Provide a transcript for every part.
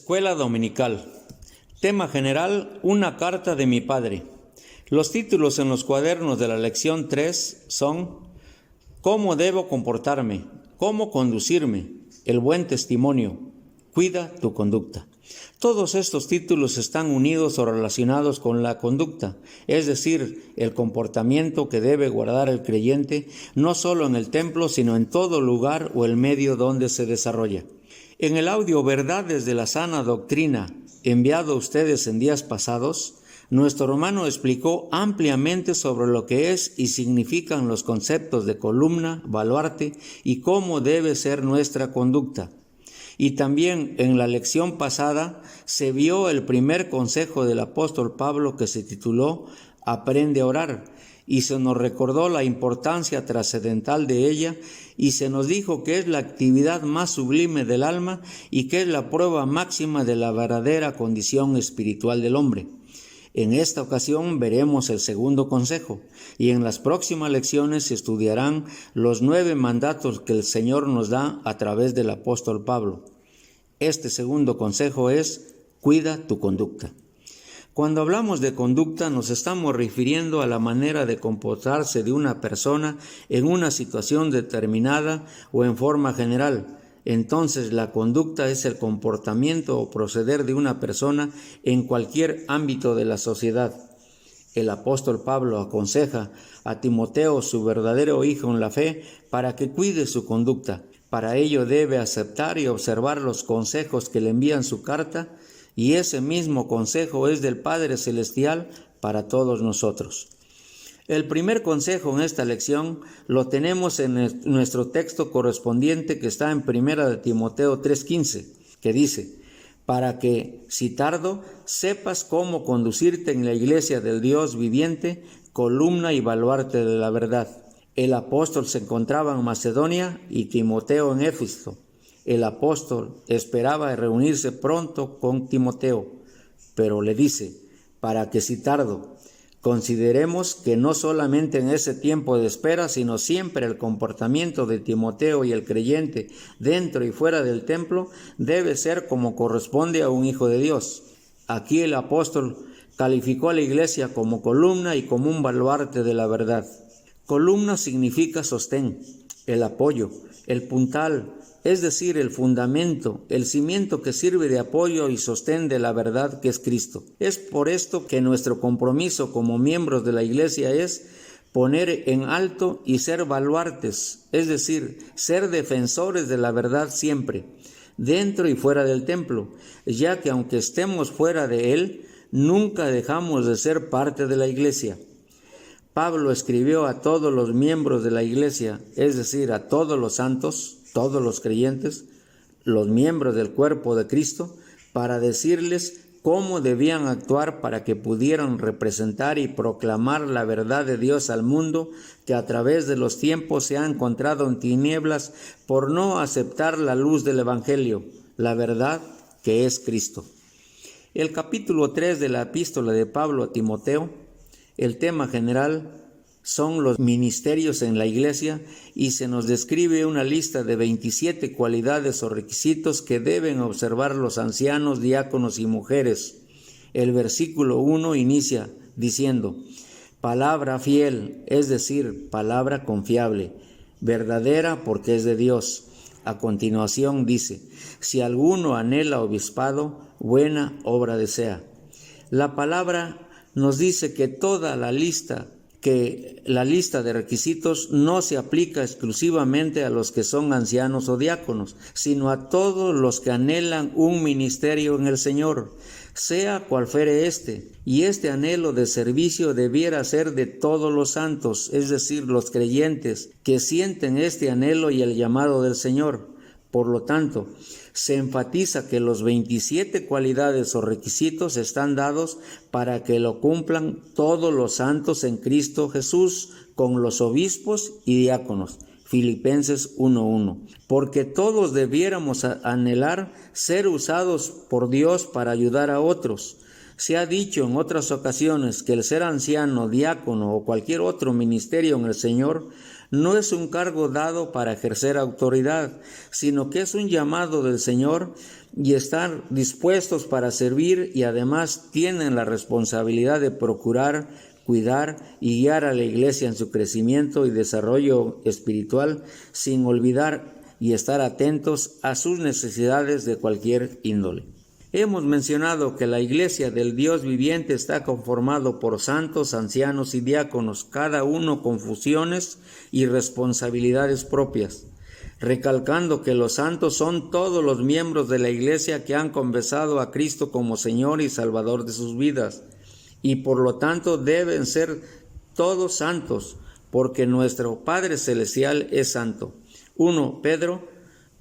Escuela Dominical. Tema general: una carta de mi padre. Los títulos en los cuadernos de la lección 3 son: ¿Cómo debo comportarme? ¿Cómo conducirme? El buen testimonio. Cuida tu conducta. Todos estos títulos están unidos o relacionados con la conducta, es decir, el comportamiento que debe guardar el creyente, no solo en el templo, sino en todo lugar o el medio donde se desarrolla. En el audio Verdades de la Sana Doctrina, enviado a ustedes en días pasados, nuestro hermano explicó ampliamente sobre lo que es y significan los conceptos de columna, baluarte y cómo debe ser nuestra conducta. Y también en la lección pasada se vio el primer consejo del apóstol Pablo, que se tituló Aprende a orar, y se nos recordó la importancia trascendental de ella, y se nos dijo que es la actividad más sublime del alma y que es la prueba máxima de la verdadera condición espiritual del hombre. En esta ocasión veremos el segundo consejo, y en las próximas lecciones se estudiarán los 9 mandatos que el Señor nos da a través del apóstol Pablo. Este segundo consejo es: cuida tu conducta. Cuando hablamos de conducta nos estamos refiriendo a la manera de comportarse de una persona en una situación determinada o en forma general. Entonces, la conducta es el comportamiento o proceder de una persona en cualquier ámbito de la sociedad. El apóstol Pablo aconseja a Timoteo, su verdadero hijo en la fe, para que cuide su conducta. Para ello debe aceptar y observar los consejos que le envían su carta, y ese mismo consejo es del Padre Celestial para todos nosotros. El primer consejo en esta lección lo tenemos en nuestro texto correspondiente, que está en 1 Timoteo 3:15, que dice: para que, si tardo, sepas cómo conducirte en la iglesia del Dios viviente, columna y baluarte de la verdad. El apóstol se encontraba en Macedonia y Timoteo en Éfeso. El apóstol esperaba reunirse pronto con Timoteo, pero le dice: para que, si tardo, consideremos que no solamente en ese tiempo de espera, sino siempre el comportamiento de Timoteo y el creyente dentro y fuera del templo debe ser como corresponde a un hijo de Dios. Aquí el apóstol calificó a la iglesia como columna y como un baluarte de la verdad. Columna significa sostén, el apoyo, el puntal, es decir, el fundamento, el cimiento que sirve de apoyo y sostén de la verdad, que es Cristo. Es por esto que nuestro compromiso como miembros de la iglesia es poner en alto y ser baluartes, es decir, ser defensores de la verdad siempre, dentro y fuera del templo, ya que aunque estemos fuera de él, nunca dejamos de ser parte de la iglesia. Pablo escribió a todos los miembros de la iglesia, es decir, a todos los santos, todos los creyentes, los miembros del cuerpo de Cristo, para decirles cómo debían actuar para que pudieran representar y proclamar la verdad de Dios al mundo, que a través de los tiempos se ha encontrado en tinieblas por no aceptar la luz del Evangelio, la verdad que es Cristo. El capítulo 3 de la epístola de Pablo a Timoteo, el tema general son los ministerios en la iglesia, y se nos describe una lista de 27 cualidades o requisitos que deben observar los ancianos, diáconos y mujeres. El versículo 1 inicia diciendo: palabra fiel, es decir, palabra confiable, verdadera porque es de Dios. A continuación dice: si alguno anhela obispado, buena obra desea. La palabra nos dice que la lista de requisitos no se aplica exclusivamente a los que son ancianos o diáconos, sino a todos los que anhelan un ministerio en el Señor, sea cual fuere este. Y este anhelo de servicio debiera ser de todos los santos, es decir, los creyentes que sienten este anhelo y el llamado del Señor. Por lo tanto, se enfatiza que los 27 cualidades o requisitos están dados para que lo cumplan todos los santos en Cristo Jesús, con los obispos y diáconos. Filipenses 1:1. Porque todos debiéramos anhelar ser usados por Dios para ayudar a otros. Se ha dicho en otras ocasiones que el ser anciano, diácono o cualquier otro ministerio en el Señor no es un cargo dado para ejercer autoridad, sino que es un llamado del Señor y están dispuestos para servir, y además tienen la responsabilidad de procurar, cuidar y guiar a la iglesia en su crecimiento y desarrollo espiritual, sin olvidar y estar atentos a sus necesidades de cualquier índole. Hemos mencionado que la iglesia del Dios viviente está conformado por santos, ancianos y diáconos, cada uno con funciones y responsabilidades propias, recalcando que los santos son todos los miembros de la iglesia que han confesado a Cristo como Señor y Salvador de sus vidas, y por lo tanto deben ser todos santos, porque nuestro Padre Celestial es santo. 1 Pedro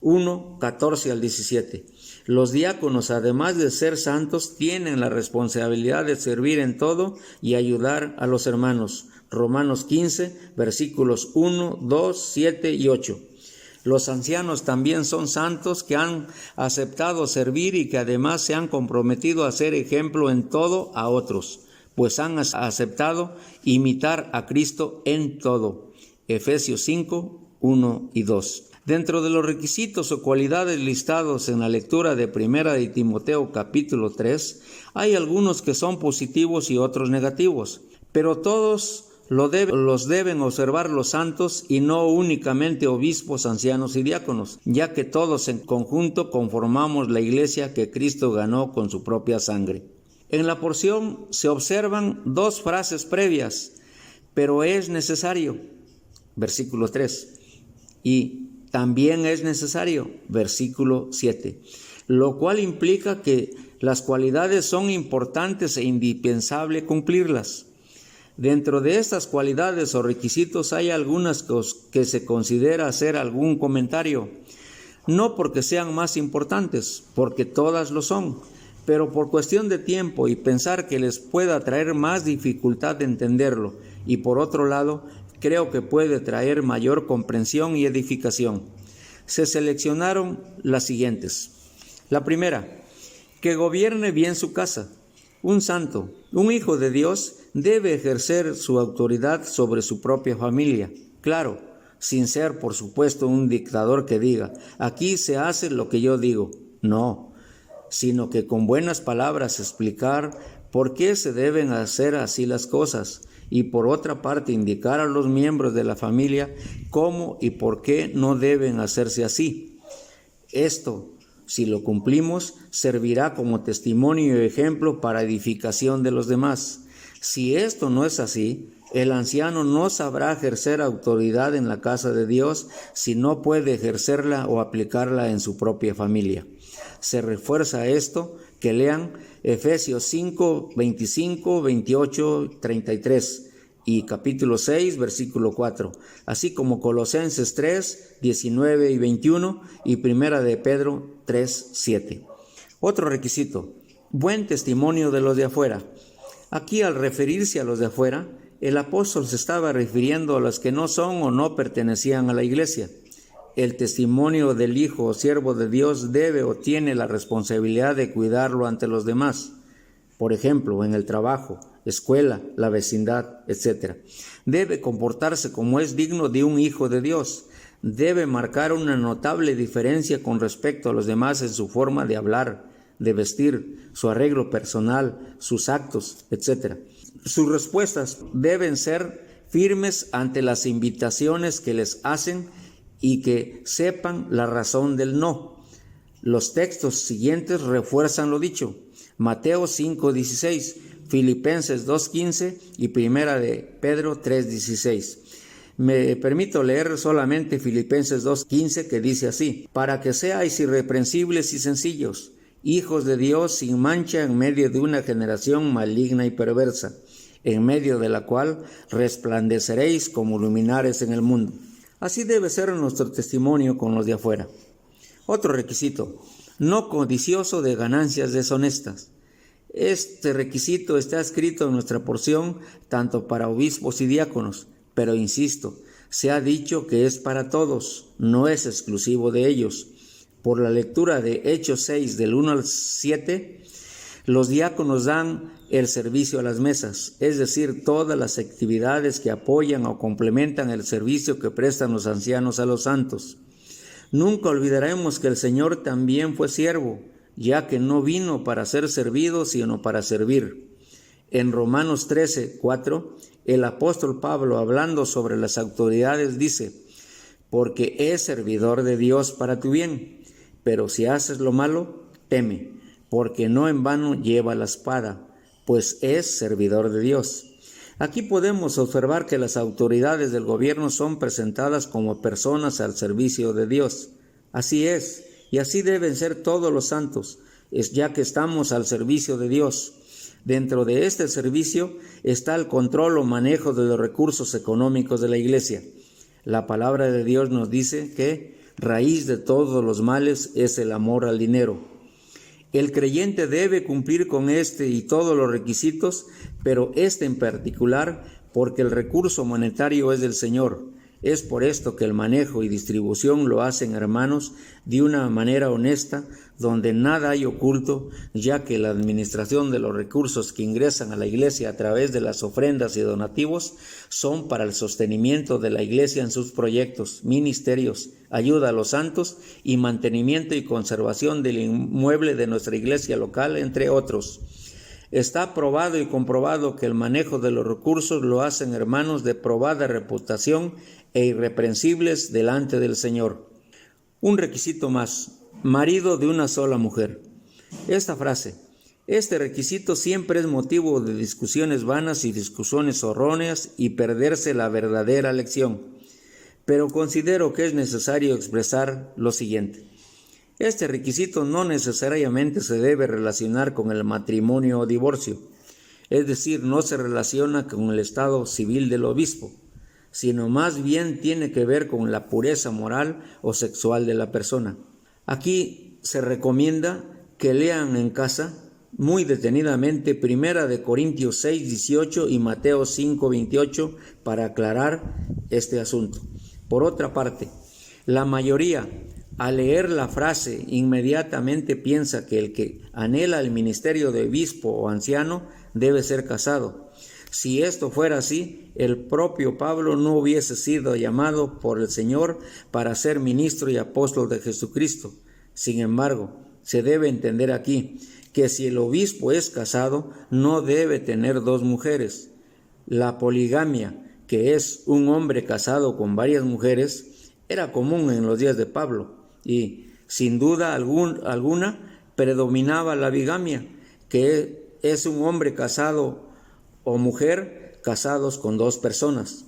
1, 14 al 17. Los diáconos, además de ser santos, tienen la responsabilidad de servir en todo y ayudar a los hermanos. Romanos 15, versículos 1, 2, 7 y 8. Los ancianos también son santos que han aceptado servir y que además se han comprometido a ser ejemplo en todo a otros, pues han aceptado imitar a Cristo en todo. Efesios 5, 1 y 2. Dentro de los requisitos o cualidades listados en la lectura de Primera de Timoteo capítulo 3, hay algunos que son positivos y otros negativos, pero todos los deben observar los santos y no únicamente obispos, ancianos y diáconos, ya que todos en conjunto conformamos la iglesia que Cristo ganó con su propia sangre. En la porción se observan dos frases previas: pero es necesario, versículo 3, y también es necesario, versículo 7, lo cual implica que las cualidades son importantes e indispensable cumplirlas. Dentro de estas cualidades o requisitos hay algunas que se considera hacer algún comentario, no porque sean más importantes, porque todas lo son, pero por cuestión de tiempo y pensar que les pueda traer más dificultad de entenderlo, y por otro lado, creo que puede traer mayor comprensión y edificación. Se seleccionaron las siguientes. La primera, que gobierne bien su casa. Un santo, un hijo de Dios, debe ejercer su autoridad sobre su propia familia. Claro, sin ser, por supuesto, un dictador que diga, aquí se hace lo que yo digo. No, sino que con buenas palabras explicar por qué se deben hacer así las cosas, y por otra parte indicar a los miembros de la familia cómo y por qué no deben hacerse así. Esto, si lo cumplimos, servirá como testimonio y ejemplo para edificación de los demás. Si esto no es así, el anciano no sabrá ejercer autoridad en la casa de Dios si no puede ejercerla o aplicarla en su propia familia. Se refuerza esto que lean Efesios 5, 25, 28, 33 y capítulo 6, versículo 4, así como Colosenses 3, 19 y 21 y Primera de Pedro 3, 7. Otro requisito, buen testimonio de los de afuera. Aquí, al referirse a los de afuera, el apóstol se estaba refiriendo a los que no son o no pertenecían a la iglesia. El testimonio del hijo o siervo de Dios debe o tiene la responsabilidad de cuidarlo ante los demás. Por ejemplo, en el trabajo, escuela, la vecindad, etc. Debe comportarse como es digno de un hijo de Dios. Debe marcar una notable diferencia con respecto a los demás en su forma de hablar, de vestir, su arreglo personal, sus actos, etc. Sus respuestas deben ser firmes ante las invitaciones que les hacen y que sepan la razón del no. Los textos siguientes refuerzan lo dicho. Mateo 5:16, Filipenses 2:15 y Primera de Pedro 3:16. Me permito leer solamente Filipenses 2:15, que dice así: para que seáis irreprensibles y sencillos, hijos de Dios sin mancha en medio de una generación maligna y perversa, en medio de la cual resplandeceréis como luminares en el mundo. Así debe ser nuestro testimonio con los de afuera. Otro requisito, no codicioso de ganancias deshonestas. Este requisito está escrito en nuestra porción tanto para obispos y diáconos, pero insisto, se ha dicho que es para todos, no es exclusivo de ellos. Por la lectura de Hechos 6 del 1 al 7, Los diáconos dan el servicio a las mesas, es decir, todas las actividades que apoyan o complementan el servicio que prestan los ancianos a los santos. Nunca olvidaremos que el Señor también fue siervo, ya que no vino para ser servido, sino para servir. En Romanos 13:4, el apóstol Pablo, hablando sobre las autoridades, dice: porque es servidor de Dios para tu bien, pero si haces lo malo, teme, porque no en vano lleva la espada, pues es servidor de Dios. Aquí podemos observar que las autoridades del gobierno son presentadas como personas al servicio de Dios. Así es, y así deben ser todos los santos, ya que estamos al servicio de Dios. Dentro de este servicio está el control o manejo de los recursos económicos de la iglesia. La palabra de Dios nos dice que raíz de todos los males es el amor al dinero. El creyente debe cumplir con este y todos los requisitos, pero este en particular porque el recurso monetario es del Señor. Es por esto que el manejo y distribución lo hacen hermanos de una manera honesta, donde nada hay oculto, ya que la administración de los recursos que ingresan a la iglesia a través de las ofrendas y donativos son para el sostenimiento de la iglesia en sus proyectos, ministerios, ayuda a los santos y mantenimiento y conservación del inmueble de nuestra iglesia local, entre otros. Está probado y comprobado que el manejo de los recursos lo hacen hermanos de probada reputación e irreprensibles delante del Señor. Un requisito más: marido de una sola mujer. Este requisito siempre es motivo de discusiones vanas y discusiones erróneas y perderse la verdadera lección. Pero considero que es necesario expresar lo siguiente. Este requisito no necesariamente se debe relacionar con el matrimonio o divorcio, es decir, no se relaciona con el estado civil del obispo, sino más bien tiene que ver con la pureza moral o sexual de la persona. Aquí se recomienda que lean en casa muy detenidamente 1 Corintios 6:18 y Mateo 5:28 para aclarar este asunto. Por otra parte, la mayoría, al leer la frase, inmediatamente piensa que el que anhela el ministerio de obispo o anciano debe ser casado. Si esto fuera así, el propio Pablo no hubiese sido llamado por el Señor para ser ministro y apóstol de Jesucristo. Sin embargo, se debe entender aquí que si el obispo es casado, no debe tener dos mujeres. La poligamia, que es un hombre casado con varias mujeres, era común en los días de Pablo y, sin duda alguna, predominaba la bigamia, que es un hombre casado o mujer casados con dos personas.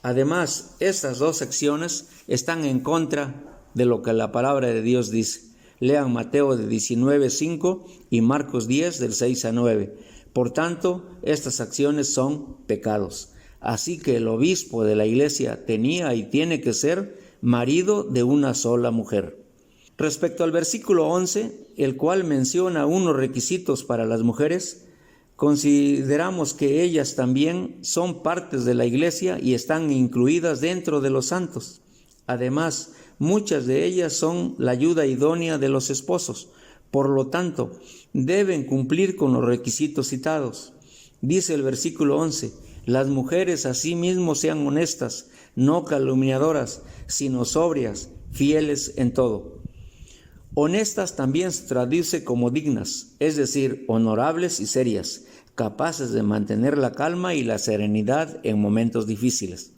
Además, estas dos secciones están en contra de lo que la palabra de Dios dice. Lean Mateo 19:5 y Marcos 10 del 6 a 9. Por tanto, estas acciones son pecados. Así que el obispo de la iglesia tenía y tiene que ser marido de una sola mujer. Respecto al versículo 11, el cual menciona unos requisitos para las mujeres, consideramos que ellas también son partes de la iglesia y están incluidas dentro de los santos. Además, muchas de ellas son la ayuda idónea de los esposos. Por lo tanto, deben cumplir con los requisitos citados. Dice el versículo 11, las mujeres asimismo sean honestas, no calumniadoras, sino sobrias, fieles en todo. Honestas también se traduce como dignas, es decir, honorables y serias, capaces de mantener la calma y la serenidad en momentos difíciles.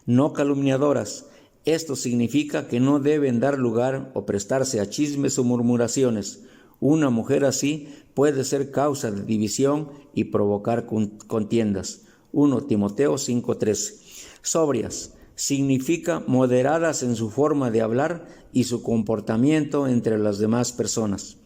No calumniadoras, esto significa que no deben dar lugar o prestarse a chismes o murmuraciones. Una mujer así puede ser causa de división y provocar contiendas. 1 Timoteo 5:13. Sobrias significa moderadas en su forma de hablar y su comportamiento entre las demás personas.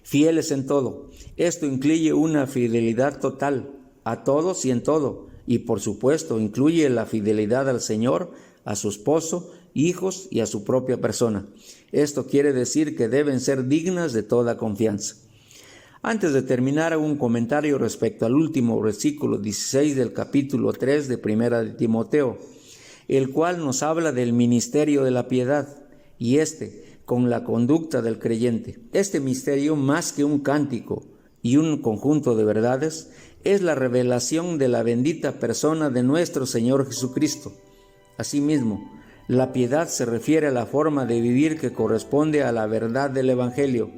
Fieles en todo. Esto incluye una fidelidad total a todos y en todo, y por supuesto incluye la fidelidad al Señor, a su esposo, hijos y a su propia persona. Esto quiere decir que deben ser dignas de toda confianza. Antes de terminar, hago un comentario respecto al último versículo 16 del capítulo 3 de 1 de Timoteo, el cual nos habla del ministerio de la piedad y con la conducta del creyente. Este misterio, más que un cántico, y un conjunto de verdades es la revelación de la bendita persona de nuestro Señor Jesucristo. Asimismo, la piedad se refiere a la forma de vivir que corresponde a la verdad del Evangelio,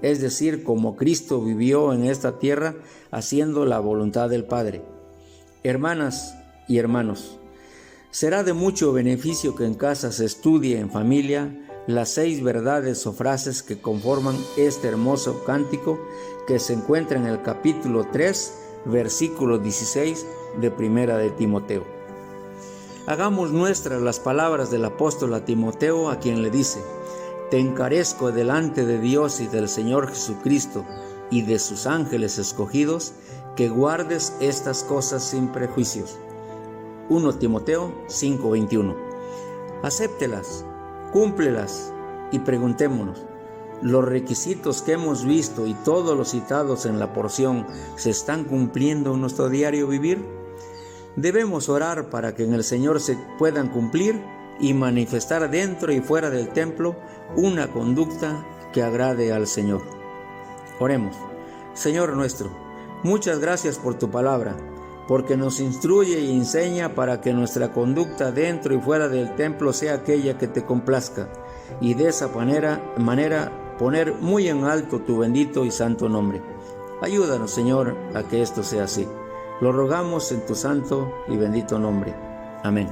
es decir, como Cristo vivió en esta tierra haciendo la voluntad del Padre. Hermanas y hermanos, será de mucho beneficio que en casa se estudie en familia las 6 verdades o frases que conforman este hermoso cántico que se encuentra en el capítulo 3, versículo 16 de Primera de Timoteo. Hagamos nuestras las palabras del apóstol a Timoteo, a quien le dice: te encarezco delante de Dios y del Señor Jesucristo y de sus ángeles escogidos, que guardes estas cosas sin prejuicios. 1 Timoteo 5:21. Acéptelas, cúmplelas y preguntémonos: ¿los requisitos que hemos visto y todos los citados en la porción se están cumpliendo en nuestro diario vivir? Debemos orar para que en el Señor se puedan cumplir y manifestar dentro y fuera del templo una conducta que agrade al Señor. Oremos. Señor nuestro, muchas gracias por tu palabra, porque nos instruye y enseña para que nuestra conducta dentro y fuera del templo sea aquella que te complazca, y de esa manera poner muy en alto tu bendito y santo nombre. Ayúdanos, Señor, a que esto sea así. Lo rogamos en tu santo y bendito nombre. Amén.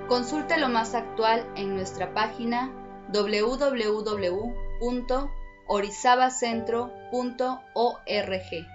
Consulte lo más actual en nuestra página www.orizabacentro.org.